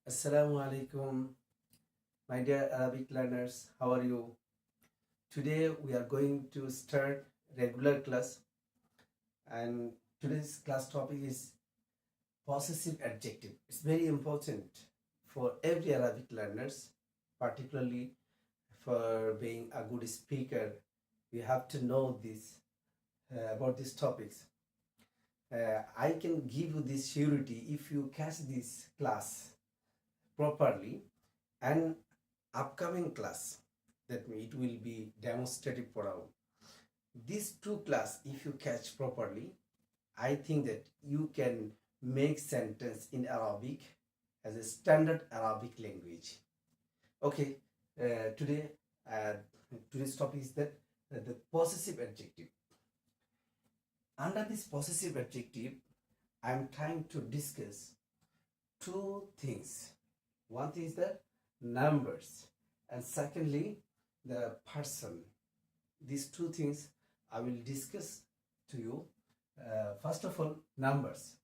Assalamu alaikum, my dear Arabic learners. How are you? Today we are going to start regular class, and today's class topic is possessive adjective. It's very important for every Arabic learners, particularly for being a good speaker. You have to know this about these topics. I can give you this surety if you catch this class properly, and upcoming class, that means it will be demonstrative program. These two class, if you catch properly, I think that you can make sentence in Arabic as a standard Arabic language. Okay, uh, today uh, today's topic is that the possessive adjective. Under this possessive adjective, I am trying to discuss two things. One thing is the numbers, and secondly the person. These two things I will discuss to you. First of all, numbers.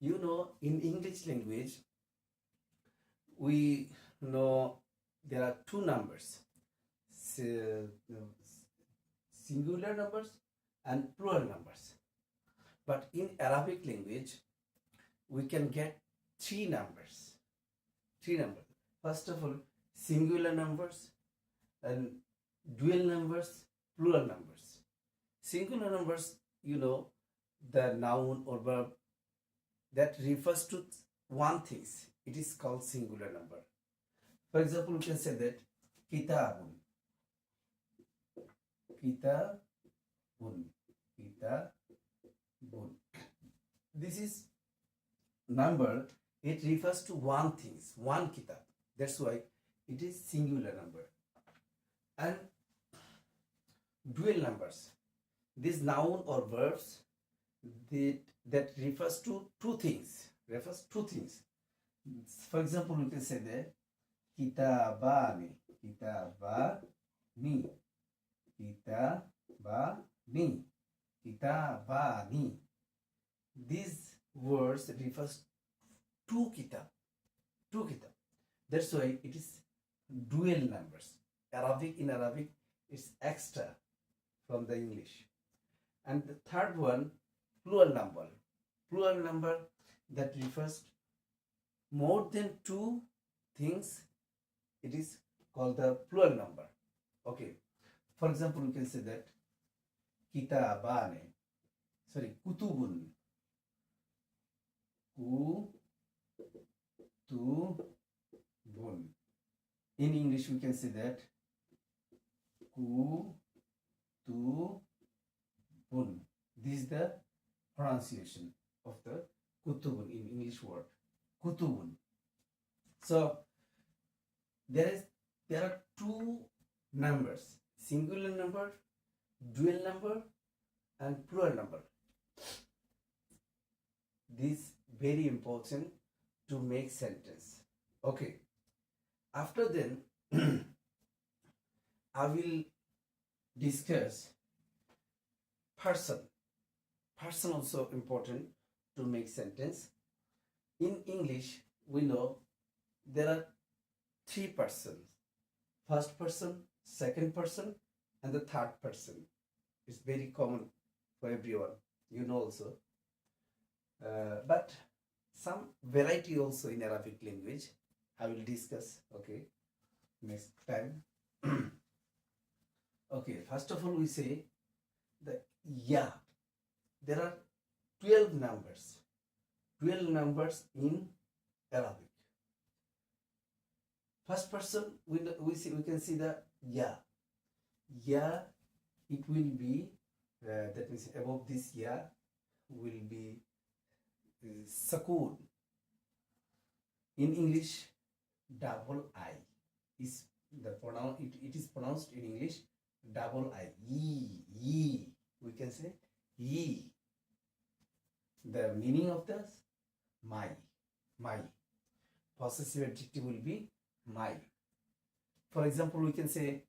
You know, in English language, we know there are two numbers, singular numbers and plural numbers. But in Arabic language, we can get three numbers. Three numbers. First of all, singular numbers, and dual numbers, plural numbers. Singular numbers, you know, the noun or verb that refers to one thing. It is called singular number. For example, we can say that kitabun, kitabun, kitabun. This is number. It refers to one thing, one kitab. That's why it is singular number. And dual numbers, these noun or verbs that refers to two things. For example, we can say that kitabani, kitabani, kitabani, kitabani. These words refers two kitab. That's why it is dual numbers. In Arabic, it's extra from the English. And the third one, plural number. Plural number that refers more than two things. It is called the plural number. Okay. For example, we can say that kutubun. Kutubun. In English, we can say that kutubun. This is the pronunciation of the kutubun in English word. Kutubun. So there are two numbers: singular number, dual number, and plural number. This very important to make sentence. Okay. After then, I will discuss person. Person also important to make sentence. In English, we know there are three persons: first person, second person, and the third person. It's very common for everyone. You know also. But some variety also in Arabic language. I will discuss, okay, next time. Okay, first of all, we say that yeah, there are 12 numbers. 12 numbers in Arabic. First person, we can see the yeah. Yeah, it will be, that means above this yeah will be Sakun. In English, double I is the pronoun. It is pronounced in English double I. Ye. We can say ye. The meaning of this, my. Possessive adjective will be my. For example, we can say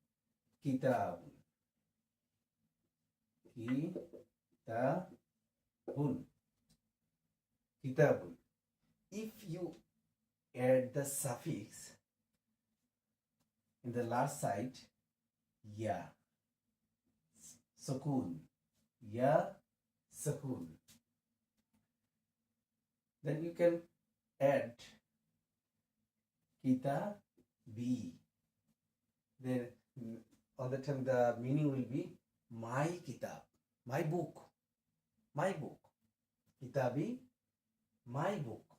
kitabun. Kitabun. If you add the suffix in the last side, ya, sukun, ya, sukun. Then you can add kitabi. Then all the time the meaning will be my kitab, my book, my book. Kitabi, my book.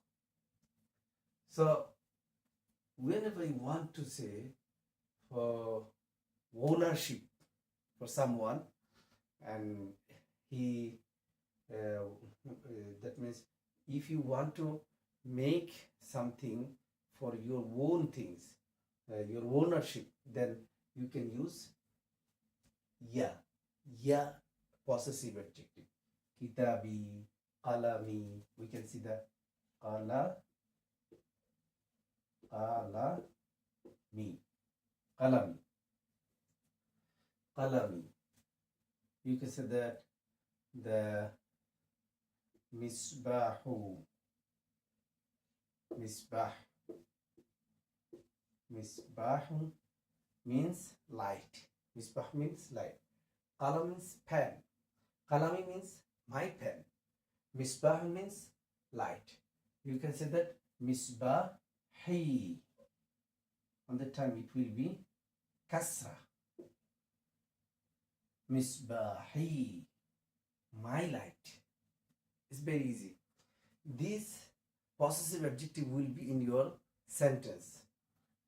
So whenever you want to say for ownership for someone, and he that means if you want to make something for your own things, your ownership, then you can use ya possessive adjective. Kitabi, qalami. We can see the qalami, qalami, qalami. You can say that the misbahu, misbah, misbahu means light. Misbah means light. Qalam means pen. Qalami means my pen. Misbah means light. You can say that misbahi. On the time it will be kasra. Misbahi, my light. It's very easy. This possessive adjective will be in your sentence.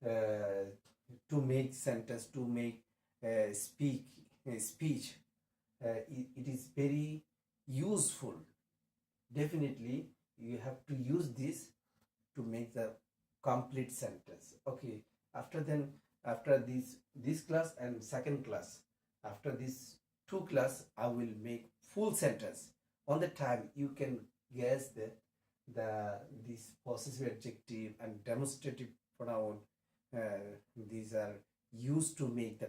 To make sentence, to make speech, it is very useful. Definitely, you have to use this to make the complete sentence. Okay. After this class and second class, after these two class, I will make full sentence. On the time you can guess this possessive adjective and demonstrative pronoun. These are used to make the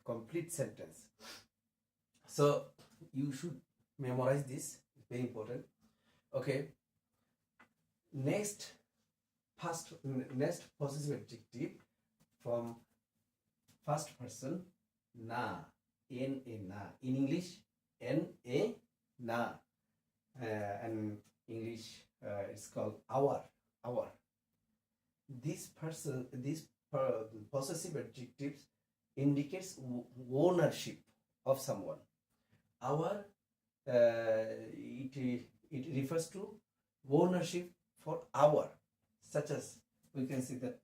complete sentence. So you should memorize this. It's very important. Okay. Next possessive adjective from first person, na, n-a, na. In English, n-a, na. And English it's called our. This possessive adjectives indicates ownership of someone. Our it refers to ownership for our, such as we can see that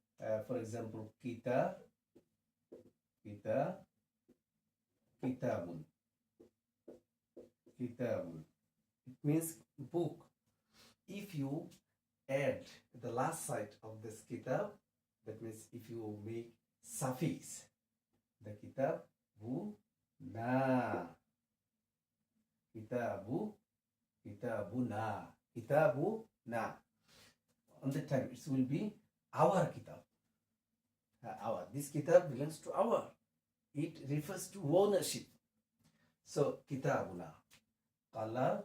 for example kitabun. It means book. If you add the last side of this kitab, that means if you make suffix, the kitabuna, on the time it will be our kitab. This kitab belongs to our. It refers to ownership. So kitabuna, qalamuna,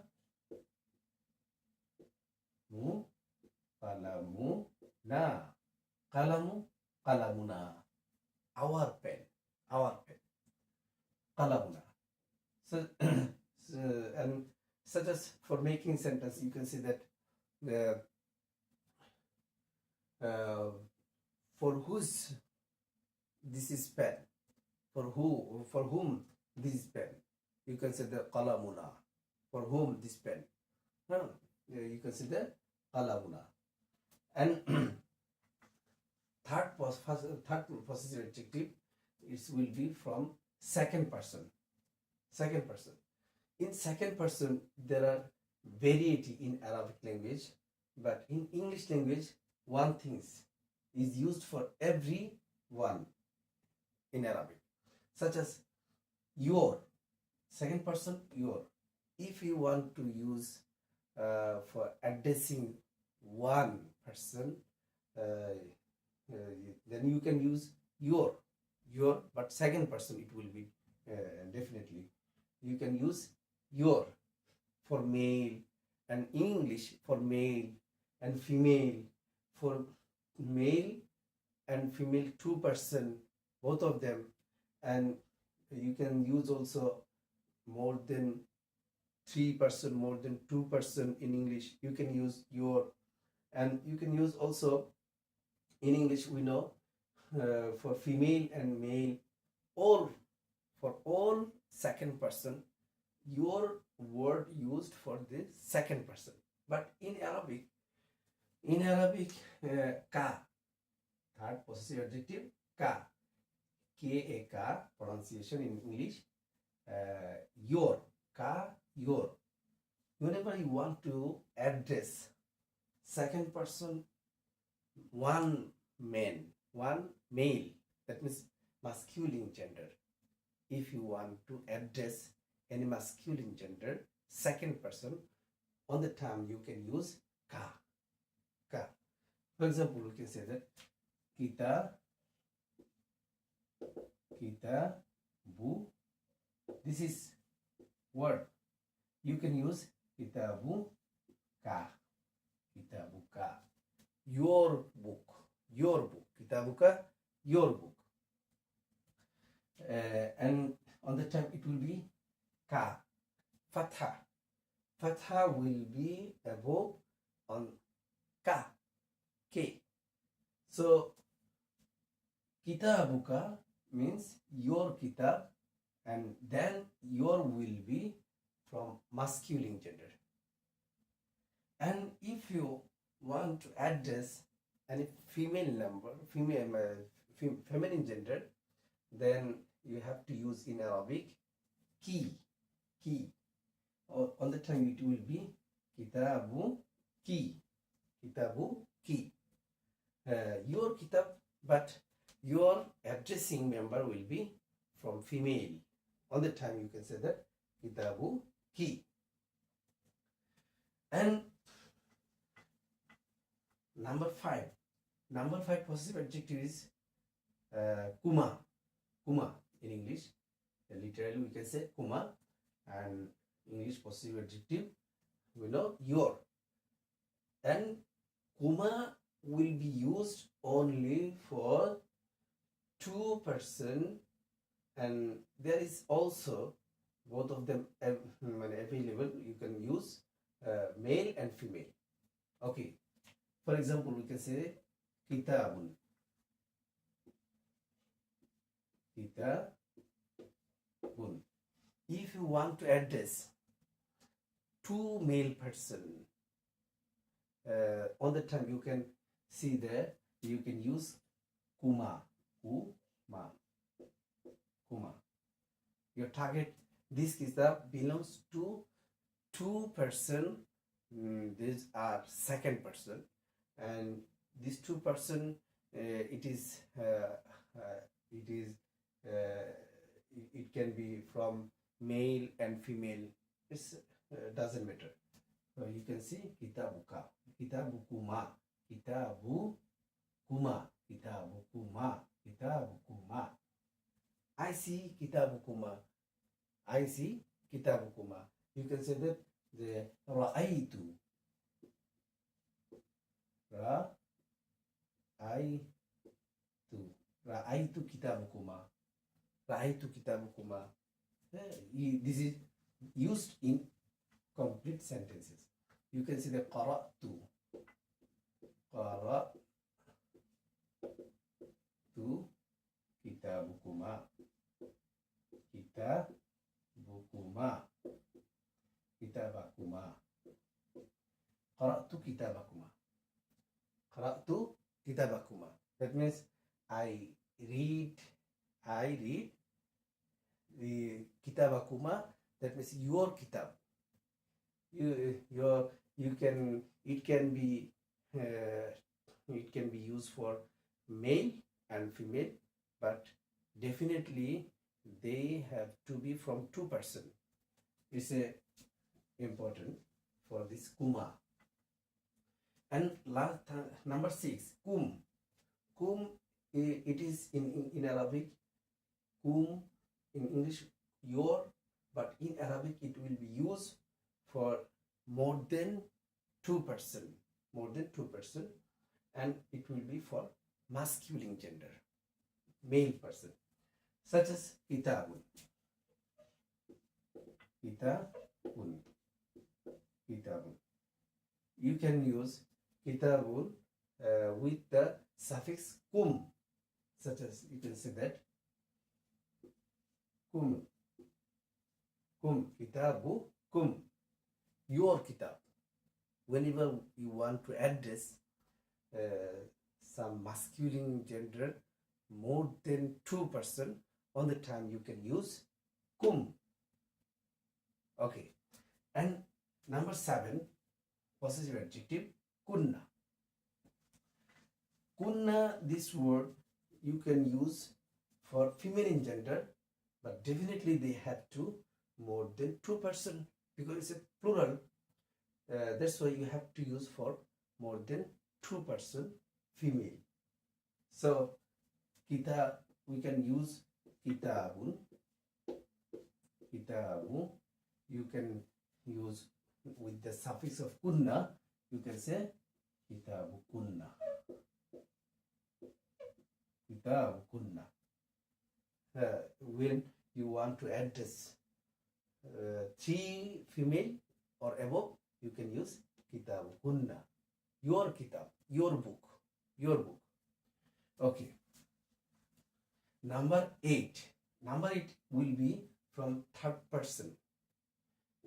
qalamuna, our pen, qalamuna. So, and such as for making sentence, you can see that for whose this is pen, for whom this is pen, you can say the qalamuna, for whom this pen. You can see the qalamuna. And third possessive adjective, it will be from second person. In second person there are variety in Arabic language, but in English language one thing is used for every one in Arabic, such as your. Second person, your. If you want to use for addressing one person, then you can use your, but second person it will be definitely. You can use your for male, and in English for male and female, for male and female two person, both of them, and you can use also more than three person, more than two person in English. You can use your, and you can use also in English. We know for female and male, all for all second person, your word used for the second person. But in Arabic, ka, third possessive adjective, ka, K-A-K, pronunciation in English, your, ka, your. Whenever you want to address second person, one man, one male, that means masculine gender. If you want to address any masculine gender, second person, on the time you can use ka, ka. For example, we can say that kita, bu. This is word. You can use kitabu ka, your book, kitabuka, your book. And on the time it will be ka, fatha. Fatha will be above on ka, k. So kitabuka means your kitab, and then your will be from masculine gender. And if you want to address any female number, feminine gender, then you have to use in Arabic ki. Or on the time it will be kitabu ki, your kitab, but your addressing member will be from female. On the time you can say that kitabu ki. And number five possessive adjective is kuma in English. Literally we can say kuma, and English possessive adjective we know your. And kuma will be used only for two person, and there is also both of them available. You can use male and female. Okay, for example, we can say kitabun. If you want to address two male person, on the time you can see there, you can use kuma. Your target, this kitab belongs to two person. These are second person, and these two person, it can be from male and female. It doesn't matter. So you can see kitabuka, kitabukuma, kitabukuma. I see kitabukuma. You can say that the ra'aytu kitabukuma. This is used in complete sentences. You can see the qara'tu kitabukuma. Qara'tu kitabakuma. That means I read the kitabakuma. That means your kitab. It can be used for male and female, but definitely they have to be from two person. It's important for this kuma. And number 6, kum. It is in Arabic, kum, in English your, but in Arabic it will be used for more than two person. and it will be for masculine gender, male person, such as kitabun. Kitabun. Kitabun. You can use kitabun with the suffix kum, such as you can say that kum, kitabu, kum, your kitab. Whenever you want to address some masculine gender, more than 2% on the time, you can use kum. Okay, and number 7, possessive adjective, kunna. Kunna, this word you can use for feminine gender, but definitely they have to more than 2% because it's a plural. That's why you have to use for more than 2% female. So kita, we can use kitabun, kitabu. You can use with the suffix of kunna, you can say kitabu kunna, kitabu kunna. When you want to address 3 female or above, you can use kitabu kunna, your kitab, your book, your book. Okay. Number 8 will be from third person.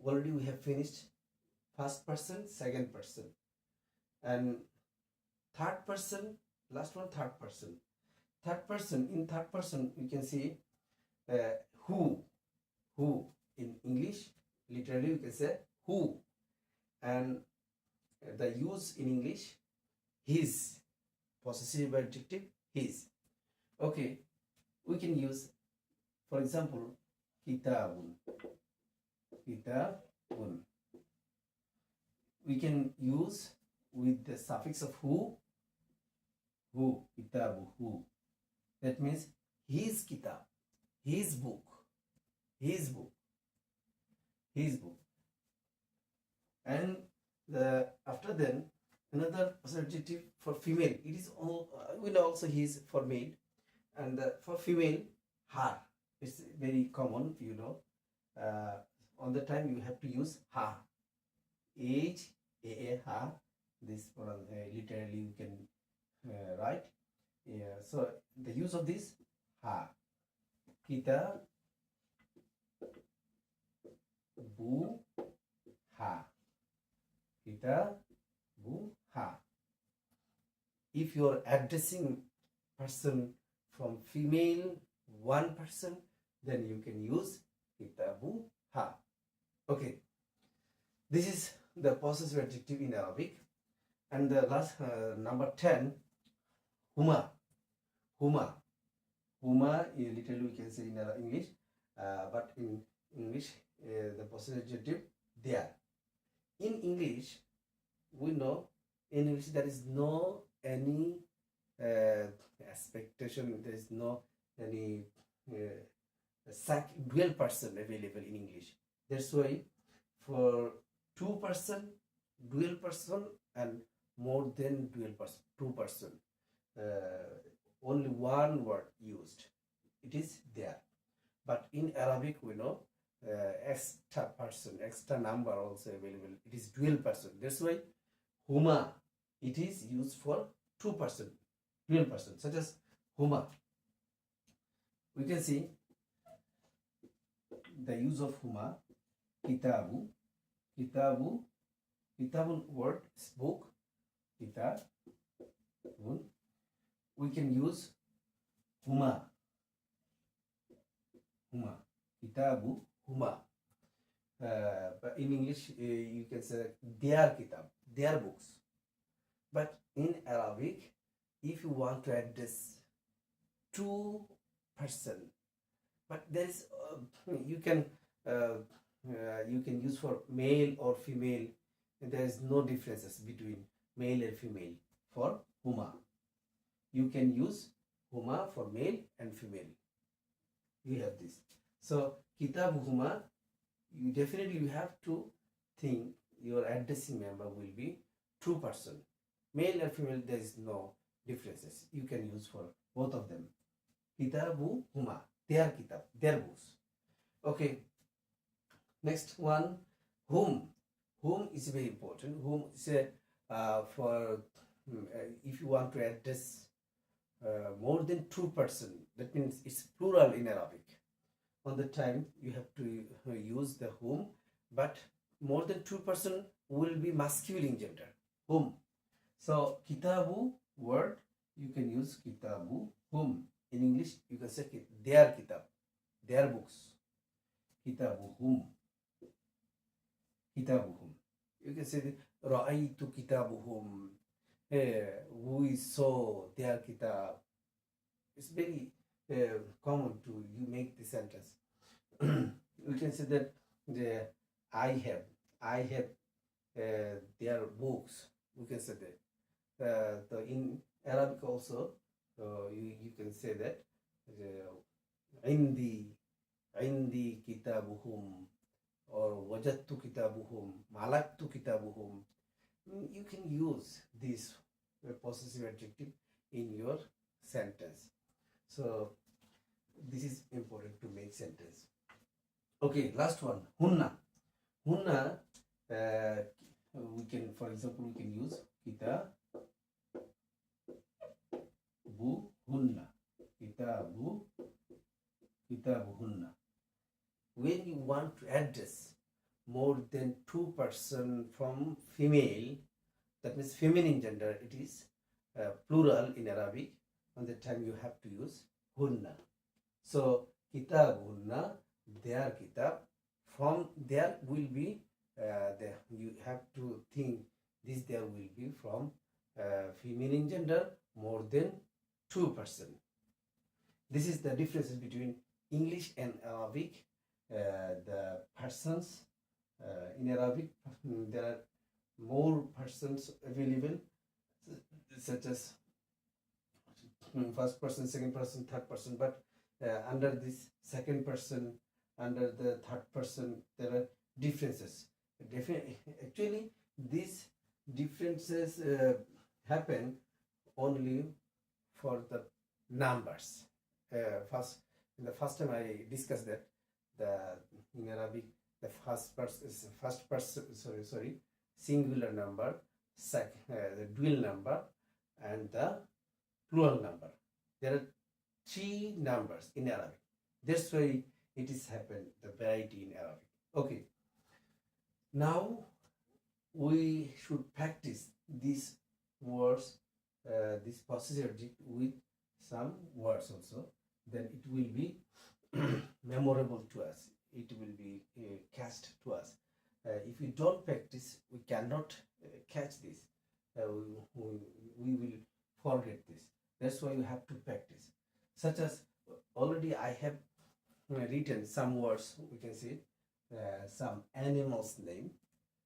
Already we have finished first person, second person, and third person, last one, third person. Third person, in third person we can see who in English, literally we can say who, and the use in English, his, possessive adjective, his. Okay, we can use, for example, kitabun. Kitabun. We can use with the suffix of who, kitabu, who. That means his kitab, his book, his book, his book. And after then, another adjective for female. It is all, we know also his for male, and for female, her. It's very common, you know. On the time you have to use her. Age, her. This literally you can write. Yeah. So the use of this, her. Kita, bu, ha. Kita, bu, ha. If you are addressing person from female 1%, then you can use kitabu, ha. Okay, this is the possessive adjective in Arabic. And the last number 10, huma. Huma is literally we can say in English, but in English the possessive adjective, there. In English, we know in English there is no any expectation, there is no any dual person available in English. That's why for 2%, dual person, and more than dual person, 2%, only one word used. It is there. But in Arabic, we know extra person, extra number also available. It is dual person. That's why huma, it is used for 2%, dual person, such as huma. We can see the use of huma, kitabu. Kitabun word is book, kitabun. We can use huma, kitabu, huma. But in English, you can say their kitab, their books. But in Arabic, if you want to address 2%, but there is you can use for male or female. There is no differences between male and female for huma. You can use huma for male and female. You have this. So kitab huma, you definitely have to think your addressing member will be 2%. Male and female, there is no differences. You can use for both of them. Kitabu huma, their kitab, their books. Okay. Next one, whom. Whom is very important. Whom is for if you want to address more than two person, that means it's plural in Arabic. On the time you have to use the whom, but more than two person will be masculine gender. Whom. So kitabu word you can use kitabu whom. In English you can say their kitab, their books. Kitabu whom. Kitabuhum. You can say Ra'aytu kitabuhum. We saw their kitab. It's very common to you make the sentence. You can say that I have their books. We can say that. In Arabic also, you can say that عندي كتابهم or wajadtu kitabuhum, malaktu kitabuhum. You can use this possessive adjective in your sentence. So this is important to make sentence. Okay, last one, hunna. Hunna, we can, for example, we can use kitabu hunna. Kitabu hunna. When you want to address more than two person from female, that means feminine gender, it is plural in Arabic. On the time you have to use hunna. So kitab hunna, their kitab. From there will be you have to think this there will be from feminine gender more than two person. This is the differences between English and Arabic. The persons in Arabic, there are more persons available, such as first person, second person, third person, but under this second person, under the third person, there are differences. Actually, these differences happen only for the numbers. The first time I discussed that, in Arabic, the first person, singular number, the dual number, and the plural number. There are three numbers in Arabic. That's why it is happened, the variety in Arabic. Okay. Now we should practice these words, this possessive adjective with some words also. Then it will be memorable to us. It will be cast to us. If we don't practice, we cannot catch this. We will forget this. That's why you have to practice. Such as already I have written some words. We can see some animals' name.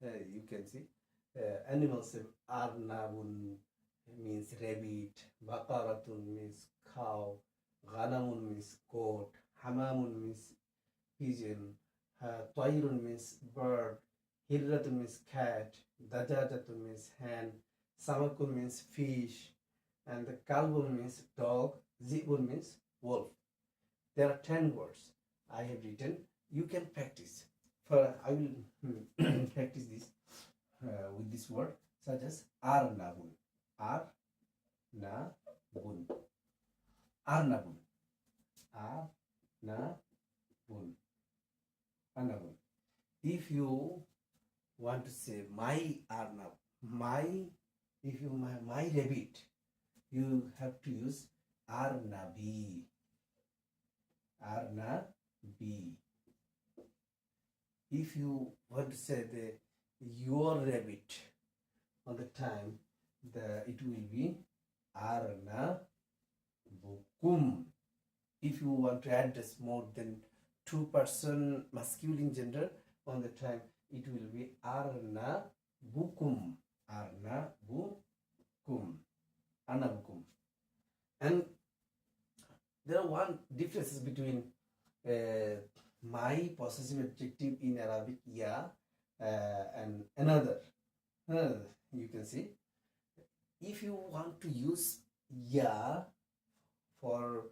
You can see animals name. Arnabun means rabbit. Baqaratun means cow. Ghanamun means goat. Hamamun means pigeon. Tayrun means bird. Hirratun means cat. Dajajatun means hen. Samakun means fish. And the kalbun means dog. Zibun means wolf. There are 10 words I have written. You can practice. I will practice this with this word, such as arnabun. Arnabun. Arnabun. Arnabun. If you want to say my arnab, my rabbit, you have to use arnabi. Arnabi. If you want to say your rabbit, on the time it will be arnabukum. If you want to address more than two person masculine gender, on the time it will be arnabukum. Arnabukum. And there are one differences between my possessive adjective in Arabic, ya, and another. You can see if you want to use ya for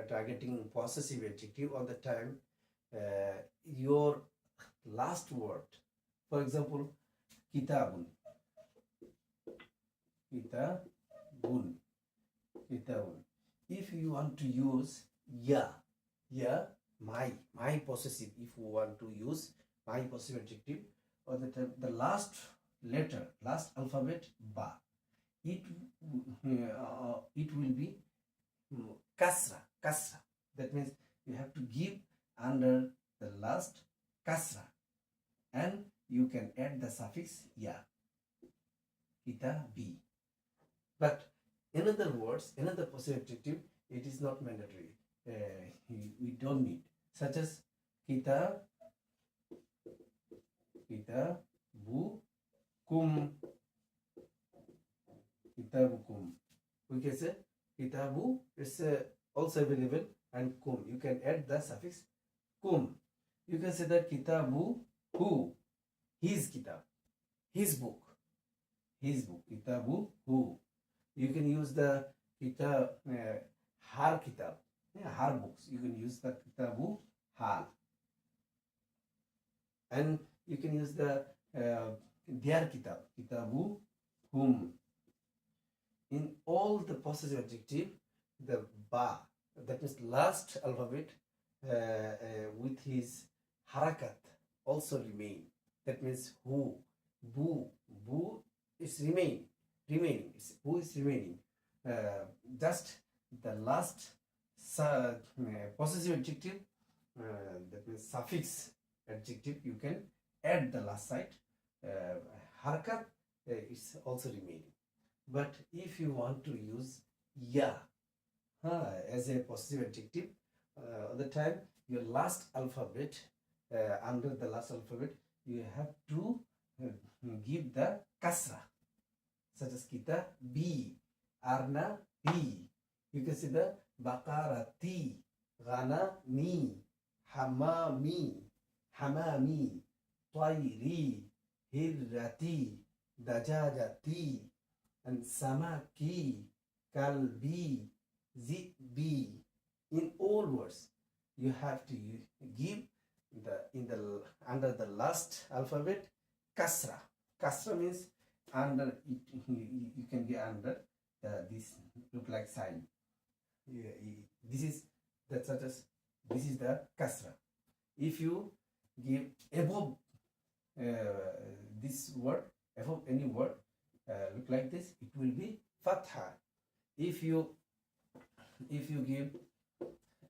targeting possessive adjective all the time, your last word, for example, kitabun, kitabun, kitabun. If you want to use ya, my possessive, if you want to use my possessive adjective, or the last letter, last alphabet, ba, it will be kasra. That means you have to give under the last kasra, and you can add the suffix ya, kitabi. But in other words, another possessive adjective, it is not mandatory. We don't need, such as kitabukum. Kitabukum. We can say kitabu is also available, and kum. You can add the suffix kum. You can say that kitabu hu, his kitab, his book, kitabu hu. You can use the kitab, har kitab, har books. You can use the kitabu har, and you can use the their kitab, kitabu hum. In all the possessive adjective, the ba, that means last alphabet, with his harakat also remain. That means who, bu is remaining. Who is remaining. Just the last possessive adjective, that means suffix adjective, you can add the last side. Harakat is also remaining. But if you want to use ya as a possessive adjective, all the time your last alphabet, under the last alphabet, you have to give the kasra, such as kita bi, arna bi. You can see the bakarati, gana mi, hamami, tayri, hirrati, dajajati, and samaki, kalbi, zibi. In all words, you have to give under the last alphabet kasra. Kasra means under it, you can get under this look like sign. This is the kasra. If you give above this word, above any word, look like this, it will be fatha. If you give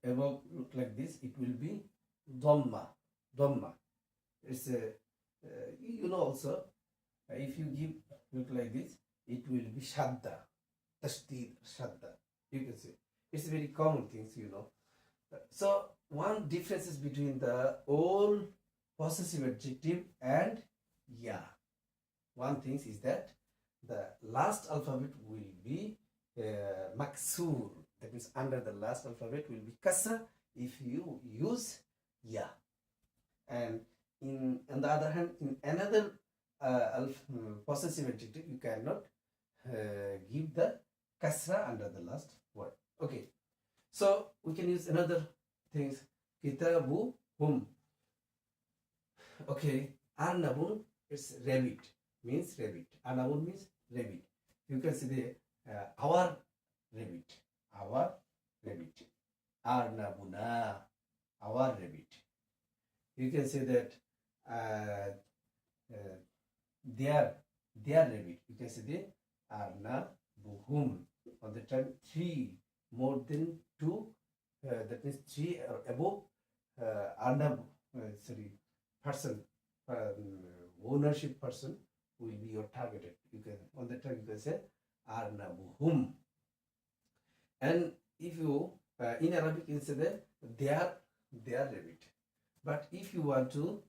above look like this, it will be dhamma. It's also, if you give look like this, it will be shadda, tashdid, shadda. You can see it's very common things, So one difference is between the all possessive adjective and ya. One thing is that the last alphabet will be maksur. That means under the last alphabet will be kasra if you use ya. And on the other hand, in another possessive adjective, you cannot give the kasra under the last word. Okay, so we can use another things. Kitabu hum. Okay, arnabun is rabbit, means rabbit. Arnabun means rabbit. You can say the our rabbit. Arnabuna, our rabbit. You can say that their rabbit. You can say the arnabuhum. On the time 3 more than 2, that means 3 or above, arnab, person, ownership person will be your targeted. You can on the time you can say arnabuhum. And if you in Arabic you say their rabbit. But if you want to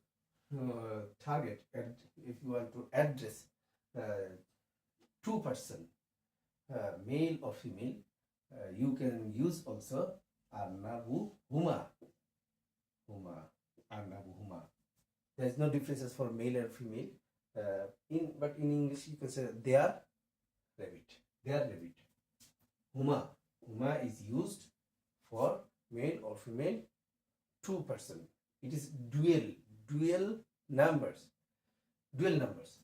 target and if you want to address 2 person, male or female, you can use also arnabuhuma. Arnabuhuma. There is no differences for male and female. But in English you can say their rabbit. their rabbit. Huma. Huma is used for male or female two person. It is dual numbers. Dual numbers.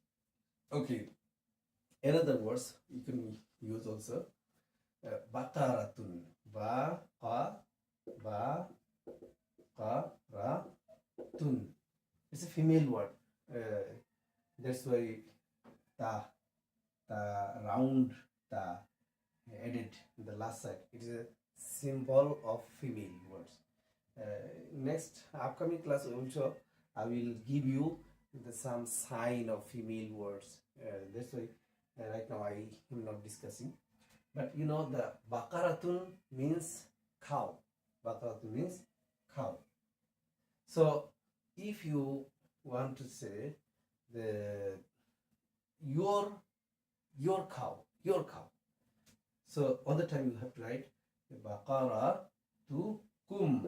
Okay. Another words you can use also. Baqaratun. Baqaratun. It's a female word. That's why the round the added in the last side. It is a symbol of female words. Next upcoming class also I will give you some sign of female words. That's why right now I am not discussing. But you know the bakaratun means cow. Bakaratun means cow. So if you want to say your cow. So all the time you have to write Baqara to kum.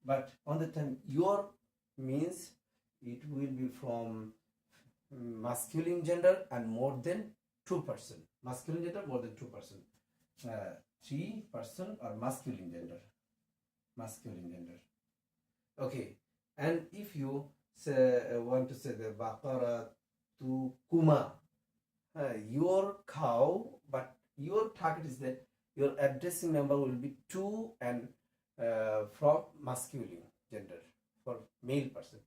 But on the time your means it will be from masculine gender and more than 2%. Masculine gender more than 2%. 3% or masculine gender. Okay. And if you want to say the Baqara to kuma, your cow, but your target is that your addressing number will be 2 and from masculine gender for male person.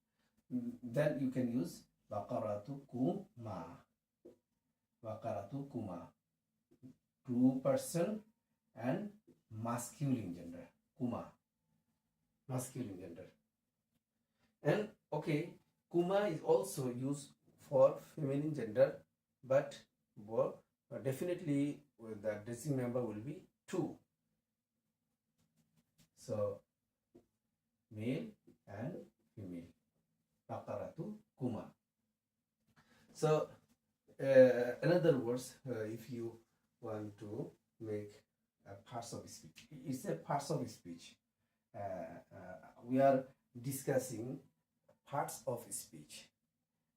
Then you can use Baqaratu kuma. 2% and masculine gender. Kuma. Masculine gender. And okay, kuma is also used for feminine gender, but definitely the addressing number will be 2. So male and female. Baqaratu kuma. So another words, if you want to make a parts of speech, it's a parts of speech. We are discussing parts of speech,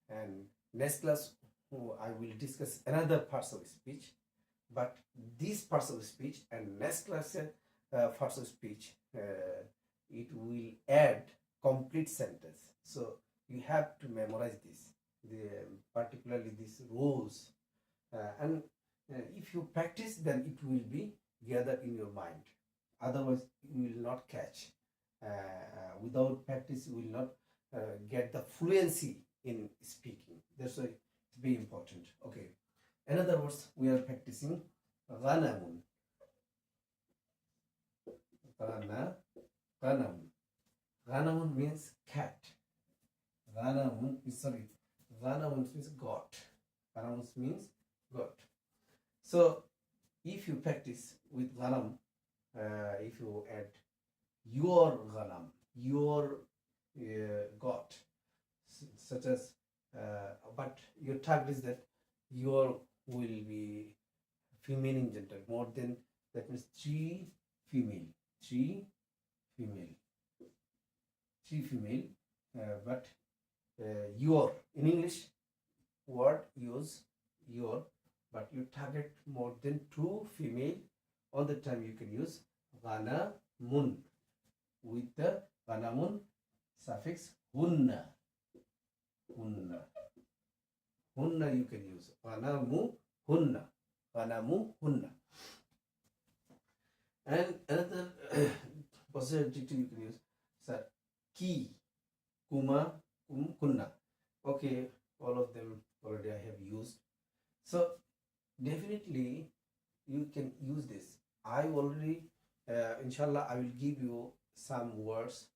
and next class I will discuss another parts of speech. But these parts of speech and next class parts of speech, it will add complete sentence. So you have to memorize this, particularly these rules, and if you practice, then it will be gathered in your mind. Otherwise, you will not catch. Without practice, you will not get the fluency in speaking. That's why it's very important. Okay. Another words we are practicing ghanamun. Ghanamun means cat. Ghanamun means goat. Ghanamun means goat. So if you practice with ghanam, if you add your ghanam, your goat, such as, but your target is that your will be feminine gender, more than, that means 3 female, but your, in English word use your, but you target more than 2 female. All the time you can use ghanamun with the ghanamun suffix hunna. Hunna you can use. Ghanamu hunna. And another positive adjective you can use, sir, ki, kuma, kunna. Okay, all of them already I have used. So definitely you can use this. I already, inshallah, I will give you some words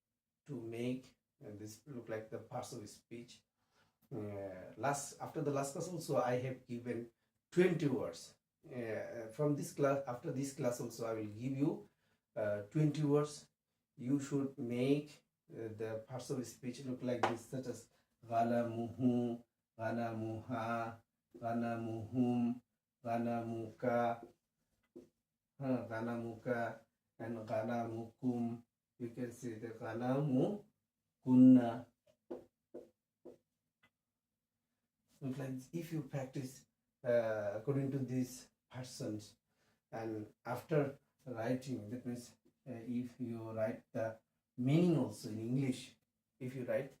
to make this look like the parts of speech. After the last class also I have given 20 words. From this class, after this class also I will give you 20 words. You should make the parts of speech look like this, such as ghanamuhu, ghanamuha, ghanamuhum, ghanamuka, and ghanamukum. You can say the ghanamu kunna. Look like this. If you practice according to these persons. And after writing, that means if you write the meaning also in English, if you write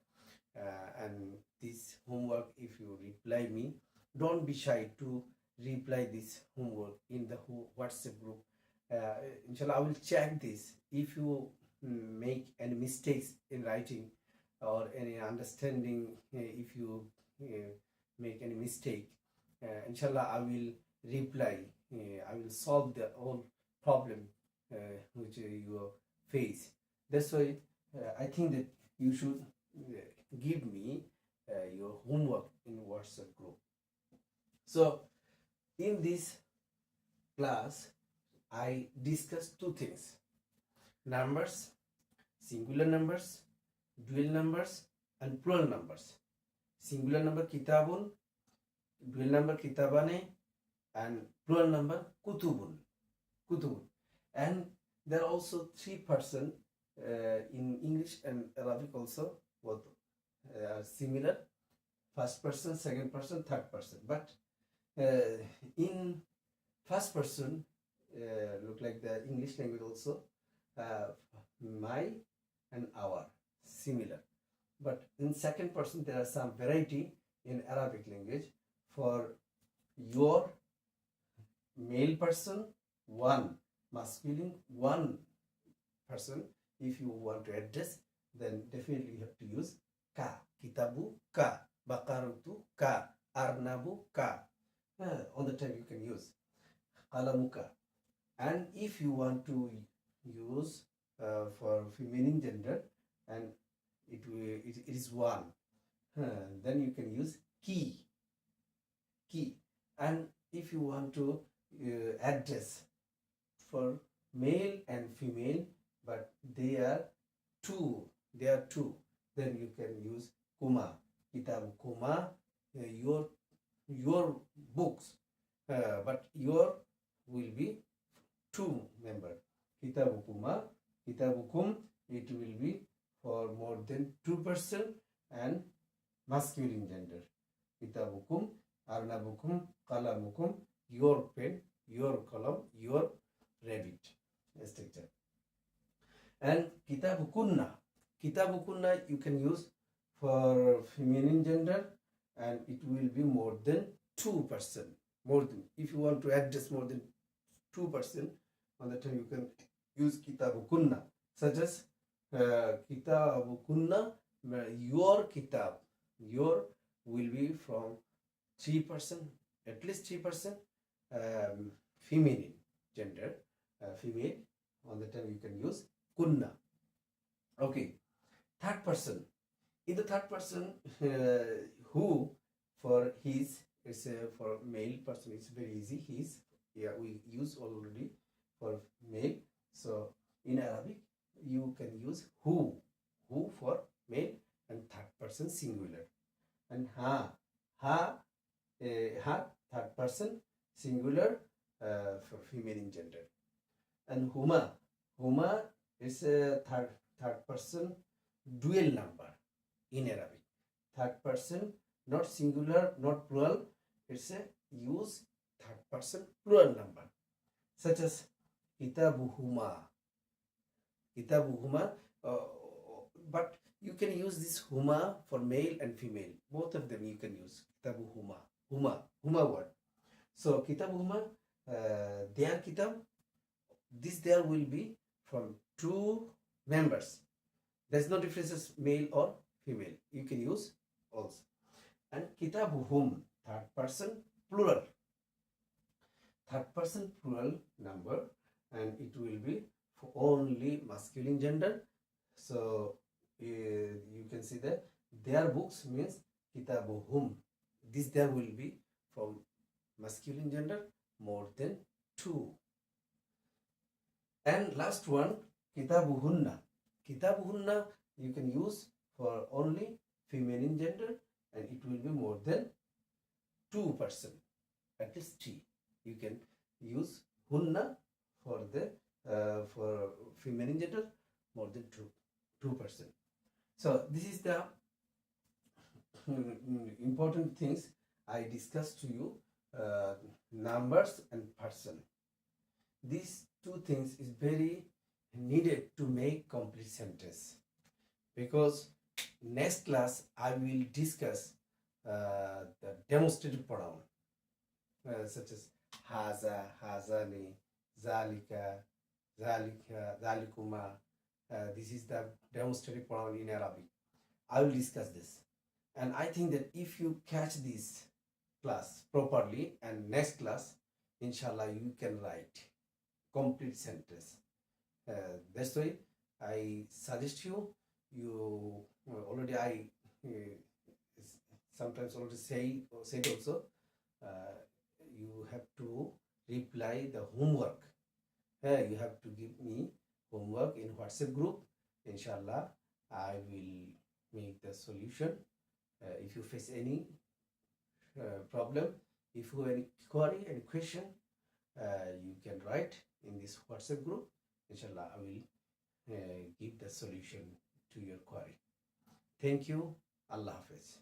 and this homework, if you reply me, don't be shy to reply this homework in the WhatsApp group. Inshallah, I will check this. If you make any mistakes in writing or any understanding, if you make any mistake, inshallah, I will reply. I will solve the whole problem which you face. That's why I think that you should give me your homework in WhatsApp group. So in this class, I discussed two things: numbers, singular numbers, dual numbers, and plural numbers. Singular number kitabun, dual number kitabane, and plural number kutubun. And there are also three persons in English and Arabic also, both are similar: first person, second person, third person. But in first person, look like the English language also, my and our, similar. But in second person, there are some variety in Arabic language. For your male person, one, masculine, one person. If you want to address, then definitely you have to use ka. Kitabu ka, bakarutu ka, arnabu ka. On the time you can use kalamuka. And if you want to use for feminine gender, and it is one, then you can use ki. And if you want to address for male and female, but they are two, then you can use kuma. Kitabu kuma, your books, but your will be two member. Kitabu kuma, kitabukum, it will be for more than 2% and masculine gender. Kitabukum, arnabukum, kalamukum, your pen, your column, your rabbit, etc. And kitabukunna you can use for feminine gender, and it will be more than 2%. More than, if you want to address more than 2%, on the time you can use kitabukunna, such as kitabukunna, your kitab, your will be from 3%, at least 3%, feminine gender, female. On the time you can use kunna. Okay, third person. In the third person, who for his, it's for male person, it's very easy. His, yeah, we use already for male. So in Arabic, you can use who for male, and third person singular. And ha, third person singular for feminine gender. And huma is a third person dual number in Arabic. Third person, not singular, not plural. It's a use third person plural number, such as kitabuhuma. But you can use this huma for male and female. Both of them you can use kitabuhuma. Huma word. So kitabuhuma, their kitab, this there will be from two members. There's no difference as male or female. You can use also. And kitabuhum, third person plural. Third person plural number, and it will be for only masculine gender. So you can see that their books means kitabuhum. This there will be from masculine gender more than 2. And last one, kitabuhunna. Kitabuhunna you can use for only feminine gender, and it will be more than 2%, at least 3. You can use hunna for the for feminine gender more than 2%. So this is the important things I discussed to you uh, numbers and person. These two things is very needed to make complete sentence, because next class I will discuss the demonstrative pronoun, such as haza, hazani, zalika, zalika, zalikuma. This is the demonstrative pronoun in Arabic. I will discuss this. And I think that if you catch this class properly, and next class, inshallah, you can write complete sentence. That's why I suggest you already I sometimes already said also, uh, you have to reply the homework. You have to give me homework in WhatsApp group. Inshallah, I will make the solution. If you face any problem, if you have any query, any question, you can write in this WhatsApp group. Inshallah, I will give the solution to your query. Thank you. Allah Hafiz.